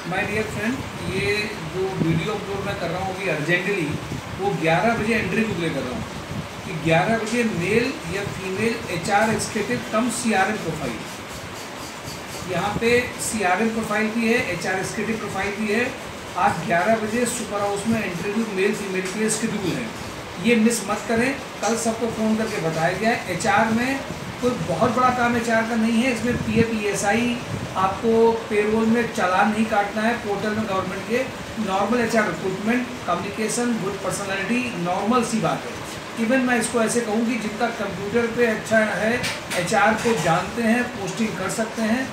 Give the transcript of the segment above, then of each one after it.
My dear friend, ये जो video upload मैं कर रहा हूँ अभी अर्जेंटली, वो 11 बजे इंटरव्यू के लिए कर रहा हूँ कि 11 बजे मेल या फीमेल एचआर एग्जीक्यूटिव कम सीआरएम प्रोफाइल। यहाँ पे सीआरएम प्रोफाइल भी है, एचआर एग्जीक्यूटिव प्रोफाइल भी है। आज 11 बजे सुपर हाउस में इंटरव्यू मेल फीमेल के लिए शेड्यूल है, ये मिस मत करें। कल सबको फ़ोन करके बताया गया है। एचआर में कोई बहुत बड़ा काम एचआर का नहीं है। इसमें पीएफ ईएसआई आपको पेरोल में चालान नहीं काटना है। पोर्टल में गवर्नमेंट के normal HR recruitment, communication, good personality, normal सी बात है। इवन मैं इसको ऐसे कहूँ कि जिनका कंप्यूटर पे अच्छा है, एचआर को जानते हैं, पोस्टिंग कर सकते हैं,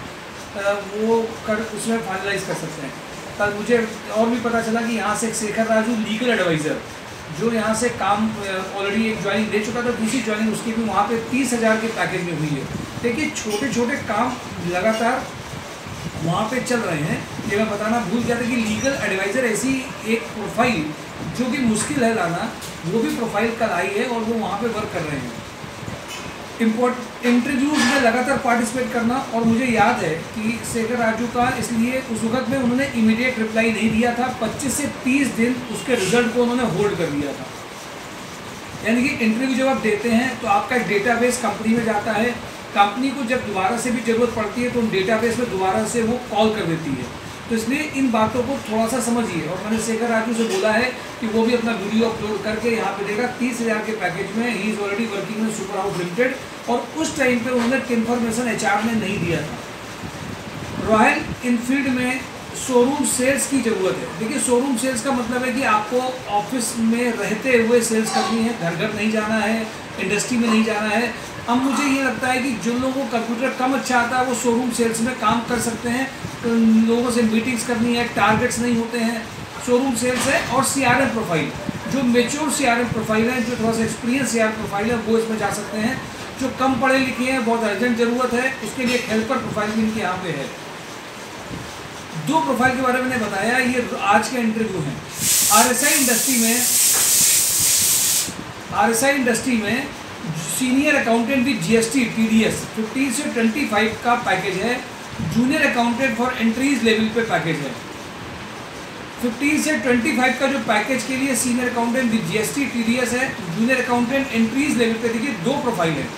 वो कर उसमें फाइनलाइज कर सकते हैं। कल मुझे और भी पता चला कि यहाँ से एक शेखर राजू लीगल एडवाइज़र जो यहाँ से काम ऑलरेडी एक ज्वाइनिंग दे चुका था, दूसरी ज्वाइनिंग उसकी भी वहाँ पे 30,000 के पैकेज में हुई है। देखिए छोटे छोटे काम लगातार वहाँ पे चल रहे हैं। ये मैं बताना भूल गया था कि लीगल एडवाइज़र ऐसी एक प्रोफाइल जो कि मुश्किल है लाना, वो भी प्रोफाइल कल आई है और वो वहाँ पे वर्क कर रहे हैं। इंटरव्यूज़ में लगातार पार्टिसिपेट करना। और मुझे याद है कि शेखर राजू का इसलिए उस वक्त में उन्होंने इमीडिएट रिप्लाई नहीं दिया था। 25 से 30 दिन उसके रिजल्ट को उन्होंने होल्ड कर दिया था। यानी कि इंटरव्यू जब आप देते हैं तो आपका एक डेटाबेस कंपनी में जाता है। कंपनी को जब दोबारा से भी ज़रूरत पड़ती है तो उन डेटाबेस में दोबारा से वो कॉल कर देती है। तो इसलिए इन बातों को थोड़ा सा समझिए। और मैंने शेखर राजू से बोला है कि वो भी अपना वीडियो अपलोड करके यहाँ पे देगा। 30,000 के पैकेज में ही इज़ ऑलरेडी वर्किंग में सुपर हाउस लिमिटेड। और उस टाइम पे उन्होंने इन्फॉर्मेशन एचआर ने नहीं दिया था। रॉयल इनफील्ड में शोरूम सेल्स की ज़रूरत है। देखिए शोरूम सेल्स का मतलब है कि आपको ऑफिस में रहते हुए सेल्स करनी है, घर घर नहीं जाना है, इंडस्ट्री में नहीं जाना है। अब मुझे ये लगता है कि जिन लोगों को कंप्यूटर कम अच्छा आता है वो शोरूम सेल्स में काम कर सकते हैं। तो लोगों से मीटिंग्स करनी है, टारगेट्स नहीं होते हैं, शोरूम सेल्स है। और सीआरएम प्रोफाइल, जो मेच्योर सीआरएम प्रोफाइल है, जो थोड़ा सा एक्सपीरियंस सीआरएम प्रोफाइल है, वो इसमें जा सकते हैं। जो कम पढ़े लिखे हैं, बहुत अर्जेंट ज़रूरत है, उसके लिए एक हेल्पर प्रोफाइल भी इनके यहाँ पे है। 2 प्रोफाइल के बारे में मैंने बताया, ये आज के इंटरव्यू हैं। आरएसआई इंडस्ट्री में senior accountant with GST TDS 15 से 25 का पैकेज है। Junior accountant for entries level पे पैकेज है। 15 से 25 का जो पैकेज के लिए senior accountant with GST TDS है। जूनियर अकाउंटेंट एंट्रीज लेवल पे देखिए 2 प्रोफाइल है।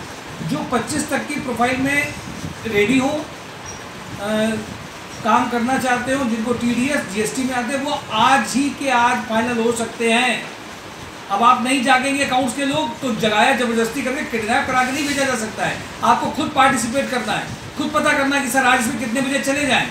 जो 25 तक की प्रोफाइल में रेडी हो, काम करना चाहते हो, जिनको टीडीएस जीएसटी में आते हैं, वो आज ही के आज फाइनल हो सकते हैं। अब आप नहीं जागेंगे अकाउंट्स के लोग तो जगाया जबरदस्ती करके किडनैप करा के नहीं भेजा जा सकता है। आपको खुद पार्टिसिपेट करना है, खुद पता करना है कि सर आज इसमें कितने बजे चले जाएं।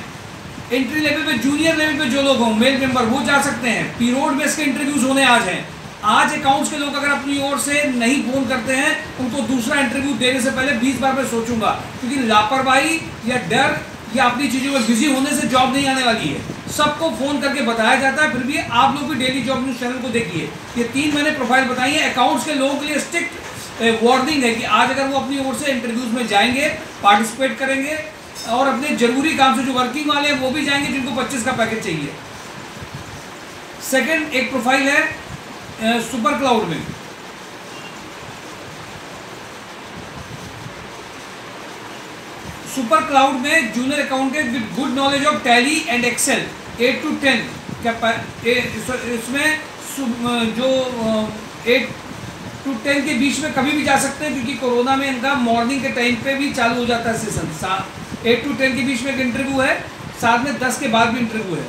एंट्री लेवल पे, जूनियर लेवल पे जो लोग हों, मेल मेंबर, वो जा सकते हैं। पीरोड बेस के इंटरव्यूज होने आज हैं। आज अकाउंट्स के लोग अगर अपनी ओर से नहीं फोन करते हैं, उनको दूसरा इंटरव्यू देने से पहले 20 बार मैं सोचूंगा, क्योंकि लापरवाही या डर या अपनी चीज़ों में बिजी होने से जॉब नहीं आने वाली है। सबको फ़ोन करके बताया जाता है। फिर भी आप लोग भी डेली जॉब न्यूज़ चैनल को देखिए। ये 3 मैंने प्रोफाइल बताई है। अकाउंट्स के लोगों के लिए स्ट्रिक्ट वार्निंग है कि आज अगर वो अपनी ओर से इंटरव्यूज़ में जाएंगे, पार्टिसिपेट करेंगे और अपने जरूरी काम से जो वर्किंग वाले हैं वो भी जाएंगे, जिनको 25 का पैकेज चाहिए। सेकेंड एक प्रोफाइल है सुपर क्लाउड में। सुपर क्लाउड में junior accountant with good knowledge of Tally and Excel 8 to 10 क्या इसमें जो 8 to 10 के बीच में कभी भी जा सकते हैं, क्योंकि कोरोना में इनका मॉर्निंग के टाइम पे भी चालू हो जाता है सेशन। 8 to 10 के बीच में एक इंटरव्यू है, साथ में 10 के बाद भी इंटरव्यू है।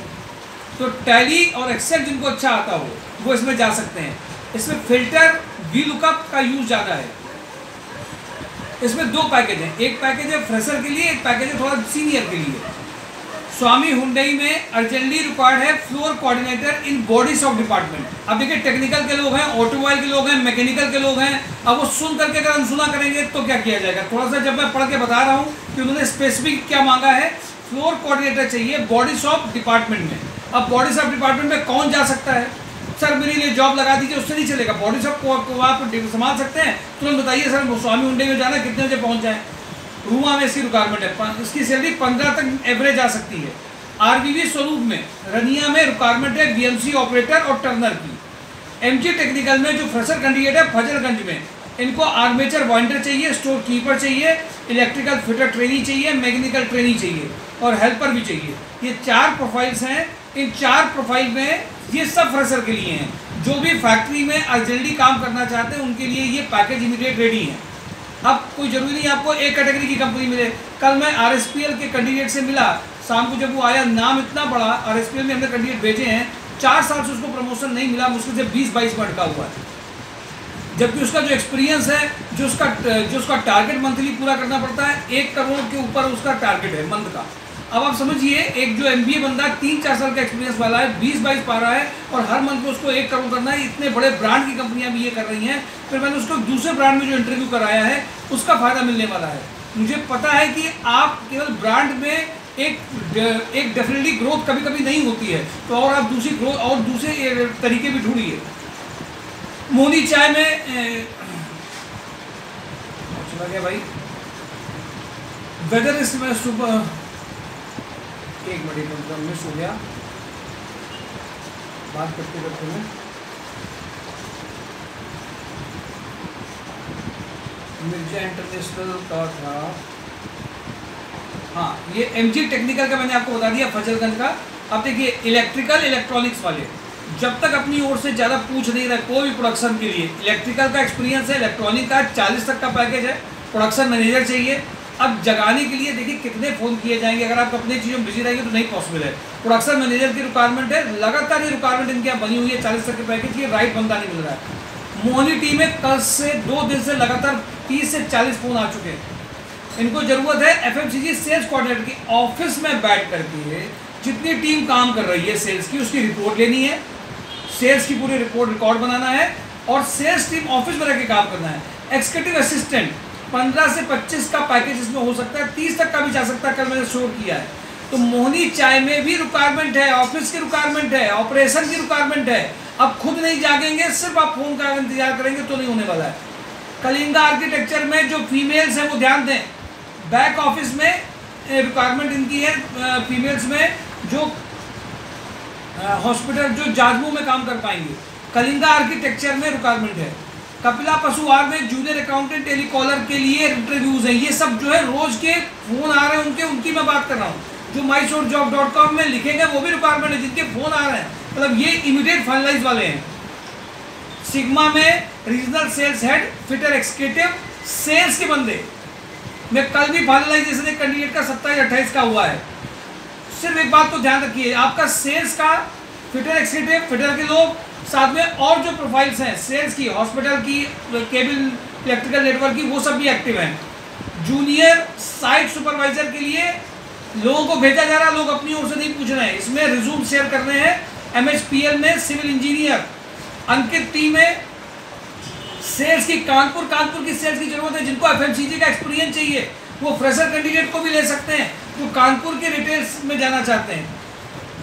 तो टैली और एक्सेल जिनको अच्छा आता हो वो इसमें जा सकते हैं। इसमें फिल्टर वी लुकअप का यूज ज़्यादा है। इसमें 2 पैकेज हैं। एक पैकेज है फ्रेशर के लिए, एक पैकेज है थोड़ा सीनियर के लिए। स्वामी हुंडई में अर्जेंटली रिक्वायर्ड है floor coordinator in body shop department. अब देखिए टेक्निकल के लोग हैं, ऑटोमोबाइल के लोग हैं, मैकेनिकल के लोग हैं। अब वो सुन करके अगर अनसुना करेंगे तो क्या किया जाएगा। थोड़ा सा जब मैं पढ़ के बता रहा हूँ कि उन्होंने स्पेसिफिक क्या मांगा है। फ्लोर कोऑर्डिनेटर चाहिए बॉडी शॉप डिपार्टमेंट में। अब बॉडी शॉप डिपार्टमेंट में कौन जा सकता है। सर मेरे लिए जॉब लगा दीजिए, उससे नहीं चलेगा। बॉडी शॉप को आप संभाल सकते हैं, तुरंत बताइए सर स्वामी हुंडई में जाना, कितने बजे पहुंच जाए। रूमा में इसकी रिक्वायरमेंट है। इसकी सैलरी 15 तक एवरेज आ सकती है। आरबीवी स्वरूप में रनिया में रिक्वायरमेंट है बीएमसी ऑपरेटर और टर्नर की। एमजी टेक्निकल में जो फ्रेशर कैंडिडेट है फजलगंज में, इनको आर्मेचर वाइंडर चाहिए, स्टोर कीपर चाहिए, इलेक्ट्रिकल फिटर ट्रेनिंग चाहिए, मैकेनिकल ट्रेनिंग चाहिए। और हेल्पर भी चाहिए। ये 4 प्रोफाइल्स हैं। इन 4 प्रोफाइल में ये सब फ्रेशर के लिए हैं। जो भी फैक्ट्री में अर्जेंटली काम करना चाहते हैं उनके लिए ये पैकेज इमीडिएट रेडी है। अब कोई ज़रूरी नहीं आपको एक कैटेगरी की कंपनी मिले। कल मैं RSPL के कैंडिडेट से मिला, शाम को जब वो आया, नाम इतना बड़ा, RSPL में हमने कैंडिडेट भेजे हैं, 4 साल से उसको प्रमोशन नहीं मिला, मुश्किल से 20-22 में अटका हुआ है। जबकि उसका जो एक्सपीरियंस है, जो उसका टारगेट मंथली पूरा करना पड़ता है, 1 करोड़ के ऊपर उसका टारगेट है मंथ का। अब आप समझिए, एक जो MBA बंदा 3-4 साल का एक्सपीरियंस वाला है, 20-22 पा रहा है और हर मंथ में उसको 1 करोड़ करना है। इतने बड़े ब्रांड की कंपनियां भी ये कर रही हैं। फिर मैंने उसको दूसरे ब्रांड में जो इंटरव्यू कराया है उसका फ़ायदा मिलने वाला है। मुझे पता है कि आप केवल ब्रांड में एक डेफिनेटली ग्रोथ कभी कभी नहीं होती है, तो और आप दूसरी ग्रोथ और दूसरे तरीके भी ढूंढिए। मोहनी चाय में चला गया भाई, वेदर इसमें सुबह 1 मिनट मिस हो गया बात करते करते में। मिर्जा इंटरनेशनल का था, हाँ, ये MG टेक्निकल का मैंने आपको बता दिया, फजलगंज का। अब देखिए, इलेक्ट्रिकल इलेक्ट्रॉनिक्स वाले जब तक अपनी ओर से ज़्यादा पूछ नहीं रहे कोई भी प्रोडक्शन के लिए, इलेक्ट्रिकल का एक्सपीरियंस है, इलेक्ट्रॉनिक का 40 तक का पैकेज है, प्रोडक्शन मैनेजर चाहिए। अब जगाने के लिए देखिए कितने फ़ोन किए जाएंगे, अगर आप अपने चीज़ों में बिजी रहेंगे तो नहीं पॉसिबल है। प्रोडक्शन मैनेजर की रिक्वायरमेंट है, लगातार ये रिक्वायरमेंट इनके यहाँ बनी हुई है, 40 तक के पैकेज की, राइट बंदा नहीं मिल रहा है। मोहनी टीम में कल से 2 दिन से लगातार 30 से 40 फ़ोन आ चुके हैं। इनको ज़रूरत है FMCG सेल्स कोऑर्डिनेटर की। ऑफिस में बैठ करके जितनी टीम काम कर रही है सेल्स की, उसकी रिपोर्ट लेनी है, सेल्स की पूरी रिकॉर्ड बनाना है और सेल्स टीम ऑफिस में रह के काम करना है। एग्जीक्यूटिव असिस्टेंट 15 से 25 का पैकेज इसमें हो सकता है, 30 तक का भी जा सकता है, कल मैंने शो किया है। तो मोहनी चाय में भी रिक्वायरमेंट है, ऑफिस की रिक्वायरमेंट है, ऑपरेशन की रिक्वायरमेंट है। अब खुद नहीं जागेंगे, सिर्फ आप फोन का इंतजार करेंगे तो नहीं होने वाला है। कलिंगा आर्किटेक्चर में जो फीमेल्स हैं वो ध्यान दें, बैक ऑफिस में रिक्वायरमेंट इनकी है, फीमेल्स में जो हॉस्पिटल जो जाजमू में काम कर पाएंगे। कलिंगा आर्किटेक्चर में रिक्वायरमेंट है। कपिला पशुआहार में जूनियर अकाउंटेंट टेलीकॉलर के लिए इंटरव्यूज हैं। ये सब जो है रोज के फोन आ रहे हैं उनकी मैं बात कर रहा हूँ। जो mysourcejob.com में लिखेंगे वो भी रिक्वायरमेंट है, जिनके फोन आ रहे हैं, मतलब ये इमीडिएट फाइनलाइज वाले हैं। सिग्मा में regional sales head, fitter executive, sales के बंदे में कल भी फाइनलाइजेशन एक कैंडिडेट का 27-28 का हुआ है। सिर्फ एक बात तो ध्यान रखिए, आपका सेल्स का फिटर एक्सिक्यूटिव, फिटर के लोग, साथ में और जो प्रोफाइल्स हैं सेल्स की, हॉस्पिटल की, केबल इलेक्ट्रिकल नेटवर्क की, वो सब भी एक्टिव हैं। जूनियर साइट सुपरवाइजर के लिए लोगों को भेजा जा रहा है, लोग अपनी ओर से नहीं पूछ रहे हैं। इसमें रिज्यूम शेयर करने हैं। MHPL में सिविल इंजीनियर, अंकित टी में सेल्स की, कानपुर की सेल्स की जरूरत है। जिनको FMCG का एक्सपीरियंस चाहिए वो फ्रेशर कैंडिडेट को भी ले सकते हैं जो कानपुर के रिटेल्स में जाना चाहते हैं।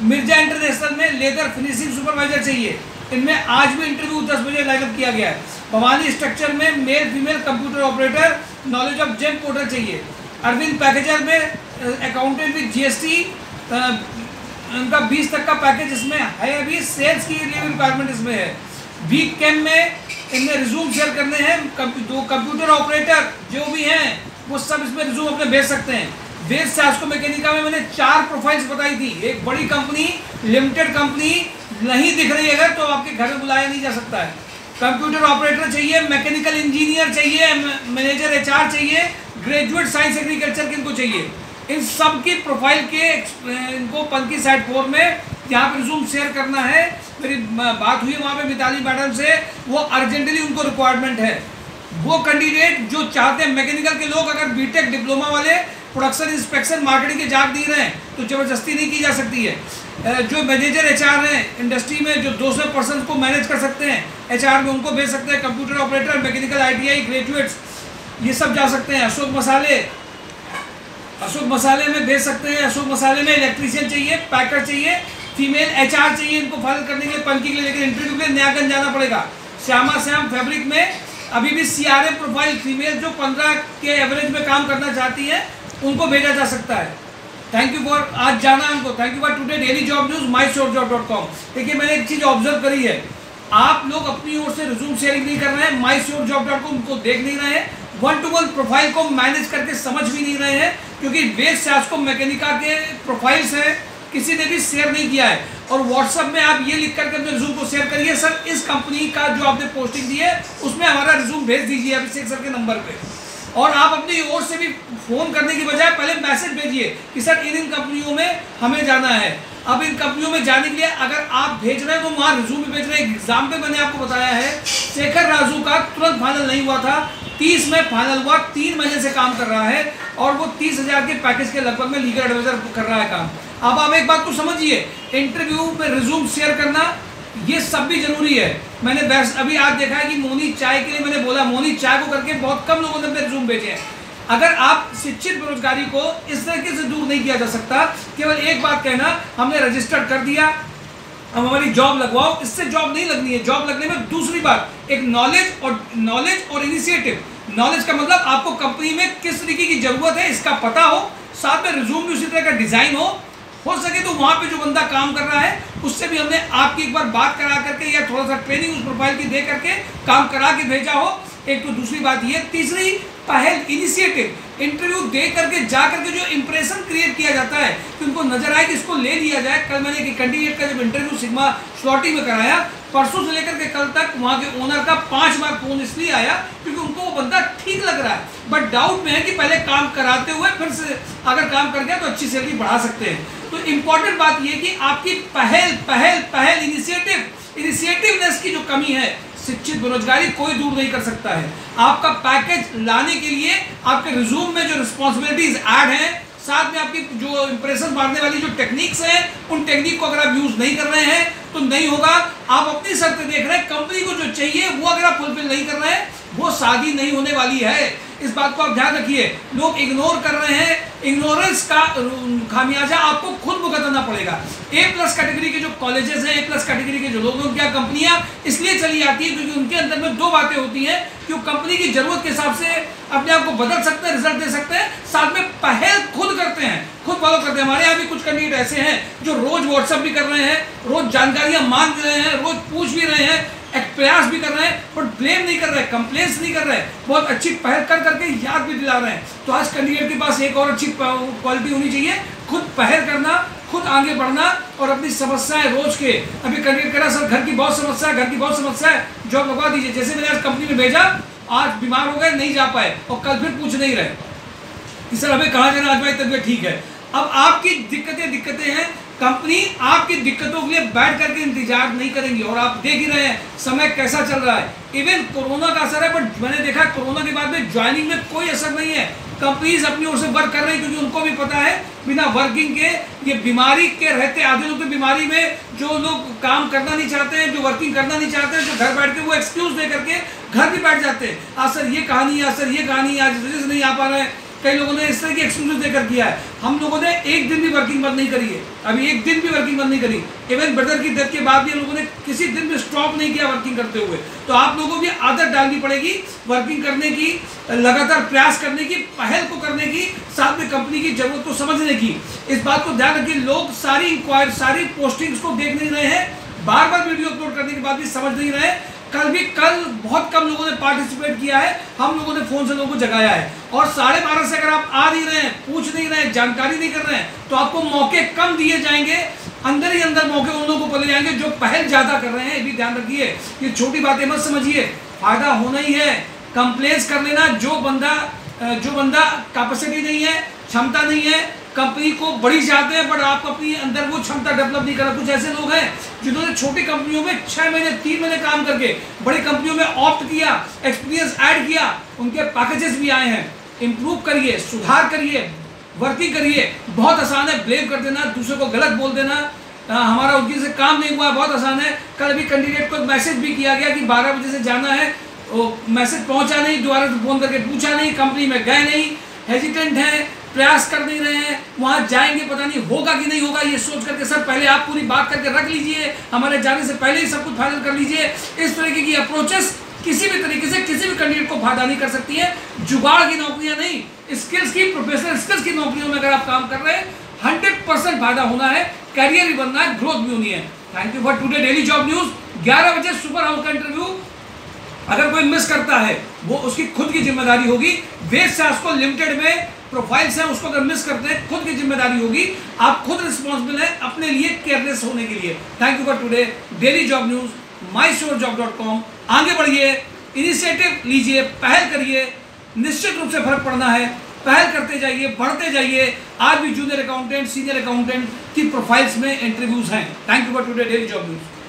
मिर्जा इंटरनेशनल में लेदर फिनिशिंग सुपरवाइजर चाहिए। इनमें आज भी इंटरव्यू 10 बजे लाइनअप किया गया है। भवानी स्ट्रक्चर में male female computer operator, knowledge of GeM portal चाहिए। अरविंद पैकेजर में अकाउंटेंट विद GST, उनका 20 तक का पैकेज इसमें है। अभी सेल्स की रिक्वायरमेंट इसमें है। वीक कैम में इनमें रिज्यूम शेयर करने हैं। दो कंप्यूटर ऑपरेटर जो भी हैं वो सब इसमें रिज्यूम अपने भेज सकते हैं। वेद सास्को मैकेनिका में मैंने 4 प्रोफाइल्स बताई थी। एक बड़ी कंपनी, लिमिटेड कंपनी नहीं दिख रही अगर तो आपके घर में बुलाया नहीं जा सकता है। कंप्यूटर ऑपरेटर चाहिए, मैकेनिकल इंजीनियर चाहिए, मैनेजर HR चाहिए, ग्रेजुएट साइंस एग्रीकल्चर के इनको चाहिए। इन सब की प्रोफाइल के इनको पंकी साइड 4 में यहाँ पर रिज्यूम शेयर करना है। मेरी बात हुई वहाँ पे मिताली मैडम से, वो अर्जेंटली उनको रिक्वायरमेंट है। वो कैंडिडेट जो चाहते हैं, मैकेनिकल के लोग अगर BTech डिप्लोमा वाले प्रोडक्शन इंस्पेक्शन मार्केटिंग के जाग नहीं रहे हैं तो ज़बरदस्ती नहीं की जा सकती है। जो मैनेजर HR हैं इंडस्ट्री में, जो 200 पर्सन को मैनेज कर सकते हैं HR में, उनको भेज सकते हैं। Computer operator, mechanical ITI graduates, ये सब जा सकते हैं। अशोक मसाले में भेज सकते हैं। अशोक मसाले में इलेक्ट्रीशियन चाहिए, पैकर चाहिए, फीमेल HR चाहिए इनको फाइल करने के लिए, पंकी के लिए, लेकिन इंटरव्यू के लिए नयागंज जाना पड़ेगा। श्यामा श्याम फैब्रिक में अभी भी CRM प्रोफाइल फीमेल जो 15 के एवरेज में काम करना चाहती है उनको भेजा जा सकता है। थैंक यू फॉर, आज जाना है उनको। Thank you for today daily job news mysourcejob.com। देखिए मैंने एक चीज़ ऑब्जर्व करी है, आप लोग अपनी ओर से रिज्यूम शेयरिंग नहीं कर रहे हैं, mysourcejob.com को देख नहीं रहे हैं, 1-to-1 प्रोफाइल को मैनेज करके समझ भी नहीं रहे हैं। क्योंकि वेद शास्को मैकेनिका के प्रोफाइल्स हैं, किसी ने भी शेयर नहीं किया है। और व्हाट्सएप में आप ये लिख करके अपने रिज्यूम को शेयर करिए, सर इस कंपनी का जो आपने पोस्टिंग दी है उसमें हमारा रिज्यूम भेज दीजिए अभिषेक सर के नंबर पे। और आप अपनी ओर से भी फ़ोन करने की बजाय पहले मैसेज भेजिए कि सर इन कंपनियों में हमें जाना है। अब इन कंपनियों में जाने के लिए अगर आप भेज रहे हैं तो वहाँ रिज्यूम भी भेज रहे हैं। एग्जाम पे मैंने आपको बताया है, शेखर राजू का तुरंत फाइनल नहीं हुआ था, 30 में फाइनल हुआ, 3 महीने से काम कर रहा है और वो 30,000 के पैकेज के लगभग में लीगल एडवाइजर कर रहा है काम। अब आप एक बात तो समझिए, इंटरव्यू में रिज्यूम शेयर करना ये सब भी जरूरी है। मैंने अभी आज देखा है कि मोनी चाय के लिए मैंने बोला, मोनी चाय को करके बहुत कम लोगों ने अपने रिज्यूम भेजे हैं। अगर आप शिक्षित बेरोजगारी को इस तरीके से दूर नहीं किया जा सकता, केवल एक बात कहना हमने रजिस्टर्ड कर दिया अब हमारी जॉब लगवाओ, इससे जॉब नहीं लगनी है। जॉब लगने में दूसरी बात एक नॉलेज और इनिशिएटिव। नॉलेज का मतलब आपको कंपनी में किस तरीके की जरूरत है इसका पता हो, साथ में रिज्यूम भी उसी तरह का डिजाइन हो सके तो वहाँ पे जो बंदा काम कर रहा है उससे भी हमने आपकी एक बार बात करा करके या थोड़ा सा ट्रेनिंग उस प्रोफाइल की दे करके काम करा के भेजा हो। एक तो दूसरी बात ये, तीसरी पहल इनिशिएटिव, इंटरव्यू दे करके जा करके जो इंप्रेशन क्रिएट किया जाता है कि उनको नजर आए कि इसको ले लिया जाए। कल मैंने एक कैंडिडेट का जब इंटरव्यू सिग्मा स्लॉटी में कराया, परसों से लेकर के कल तक वहाँ के ओनर का 5 बार फोन इसलिए आया क्योंकि उनको वो बंदा ठीक लग रहा है, बट डाउट में है कि पहले काम कराते हुए फिर से अगर काम कर गया तो अच्छी सैलरी बढ़ा सकते हैं। तो इंपॉर्टेंट बात ये कि आपकी पहल इनिशिएटिवनेस की जो कमी है, शिक्षित बेरोजगारी कोई दूर नहीं कर सकता है। आपका पैकेज लाने के लिए आपके रिज्यूम में जो रिस्पॉन्सिबिलिटीज ऐड हैं, साथ में आपकी जो इंप्रेशन मारने वाली जो टेक्निक्स हैं, उन टेक्निक को अगर आप यूज नहीं कर रहे हैं तो नहीं होगा। आप अपनी शर्तें देख रहे हैं, कंपनी को जो चाहिए वो अगर आप फुलफिल नहीं कर रहे हैं वो शादी नहीं होने वाली है। इस बात को आप ध्यान रखिए। लोग इग्नोर कर रहे हैं, इग्नोरेंस का खामियाजा आपको खुद भुगतना पड़ेगा। A+ कैटेगरी के जो कॉलेजेस हैं, A+ कैटेगरी के जो लोगों की कंपनियां इसलिए चली आती है क्योंकि उनके अंदर में 2 बातें होती हैं कि वो कंपनी की जरूरत के हिसाब से अपने आप को बदल सकते हैं, रिजल्ट दे सकते हैं, साथ में पहल खुद करते हैं, खुद फॉलो करते हैं। हमारे यहाँ भी कुछ कैंडिडेट ऐसे हैं जो रोज व्हाट्सएप भी कर रहे हैं, रोज जानकारियां मांग रहे हैं, रोज पूछ भी रहे हैं, एक प्रयास भी कर रहे हैं, पर ब्लेम नहीं कर रहे, कंप्लेंट्स नहीं कर रहे, बहुत अच्छी पहल कर करके याद भी दिला रहे हैं। तो आज कैंडिडेट के पास एक और अच्छी क्वालिटी होनी चाहिए, खुद पहल करना, खुद आगे बढ़ना और अपनी समस्याएं रोज के। अभी कैंडिडेट कह रहा सर घर की बहुत समस्या है, जॉब लगवा दीजिए। जैसे मैंने आज कंपनी में भेजा, आज बीमार हो गए, नहीं जा पाए और कल फिर पूछ नहीं रहे कि सर हमें कहाँ जाना, आज भाई तबीयत ठीक है। अब आपकी दिक्कतें हैं, कंपनी आपकी दिक्कतों के लिए बैठ करके इंतजार नहीं करेंगी। और आप देख ही रहे हैं समय कैसा चल रहा है। इवन कोरोना का असर है, बट मैंने देखा कोरोना के बाद में ज्वाइनिंग में कोई असर नहीं है। कंपनीज अपनी ओर से वर्क कर रही है क्योंकि उनको भी पता है बिना वर्किंग के ये बीमारी के रहते, आधे लोग तो बीमारी में जो लोग काम करना नहीं चाहते हैं, जो वर्किंग करना नहीं चाहते हैं, जो घर बैठ के वो एक्सक्यूज दे करके घर भी बैठ जाते हैं। आज सर ये कहानी है, आज सर ये कहानी है, आज वजह से नहीं आ पा रहे हैं। कई लोगों ने इस तरह की एक्सक्यूज देकर किया है। हम लोगों ने एक दिन भी वर्किंग बंद नहीं करी है, अभी एक दिन भी वर्किंग बंद नहीं करी। इवन ब्रदर की डेथ के बाद भी हम लोगों ने किसी दिन भी स्टॉप नहीं किया वर्किंग करते हुए। तो आप लोगों को भी आदत डालनी पड़ेगी वर्किंग करने की, लगातार प्रयास करने की, पहल को करने की, साथ में कंपनी की जरूरत को समझने की। इस बात को ध्यान रखिए, लोग सारी पोस्टिंग्स को देख नहीं रहे हैं, बार बार वीडियो अपलोड करने के बाद भी समझ नहीं रहे। कल बहुत कम लोगों ने पार्टिसिपेट किया है, हम लोगों ने फोन से लोगों को जगाया है। और 12:30 से अगर आप आ नहीं रहे हैं, पूछ नहीं रहे हैं, जानकारी नहीं कर रहे हैं, तो आपको मौके कम दिए जाएंगे। अंदर ही अंदर मौके उन लोगों को पले जाएंगे जो पहल ज्यादा कर रहे हैं। ये भी ध्यान रखिए, ये छोटी बातें मत समझिए, फायदा होना ही है। कंप्लेंट्स कर लेना, जो बंदा कैपेसिटी नहीं है, क्षमता नहीं है, कंपनी को बड़ी चाहते हैं बट आप अपनी अंदर वो क्षमता डेवलप नहीं कर रहे। कुछ ऐसे लोग हैं जिन्होंने छोटी कंपनियों में 6 महीने 3 महीने काम करके बड़ी कंपनियों में ऑप्ट किया, एक्सपीरियंस ऐड किया, उनके पैकेजेस भी आए हैं। इंप्रूव करिए, सुधार करिए, वर्किंग करिए। बहुत आसान है ब्लेम कर देना, दूसरे को गलत बोल देना, हमारा उनकी से काम नहीं हुआ, बहुत आसान है। कल अभी कैंडिडेट को मैसेज भी किया गया कि 12 बजे से जाना है, वो मैसेज पहुंचा नहीं, दोबारा फोन करके पूछा नहीं, कंपनी में गए नहीं, हेजिटेंट हैं, प्रयास कर नहीं रहे हैं, वहां जाएंगे पता नहीं होगा कि नहीं होगा, ये सोच करके सर पहले आप पूरी बात करके रख लीजिए, हमारे जाने से पहले ही सब कुछ फाइनल कर लीजिए। इस तरीके की अप्रोचेस किसी भी तरीके से किसी भी कैंडिडेट को फायदा नहीं कर सकती है। जुगाड़ की नौकरियां नहीं, स्किल्स की, प्रोफेशनल स्किल्स की नौकरियों में अगर आप काम कर रहे हैं 100% फायदा होना है, करियर भी बनना है, ग्रोथ भी होनी है। Thank you for today daily job news. 11 बजे सुपर हाउस का इंटरव्यू अगर कोई मिस करता है वो उसकी खुद की जिम्मेदारी होगी। वेद शास्त्र लिमिटेड में प्रोफाइल्स हैं, उसको अगर मिस करते हैं खुद की जिम्मेदारी होगी। आप खुद रिस्पॉन्सिबल हैं अपने लिए केयरलेस होने के लिए। Thank you for today. Daily job news, mysurejob.com। आगे बढ़िए, इनिशिएटिव लीजिए, पहल करिए, निश्चित रूप से फर्क पड़ना है। पहल करते जाइए, बढ़ते जाइए। आज भी जूनियर अकाउंटेंट, सीनियर अकाउंटेंट की प्रोफाइल्स में इंटरव्यूज हैं। Thank you for today daily job news.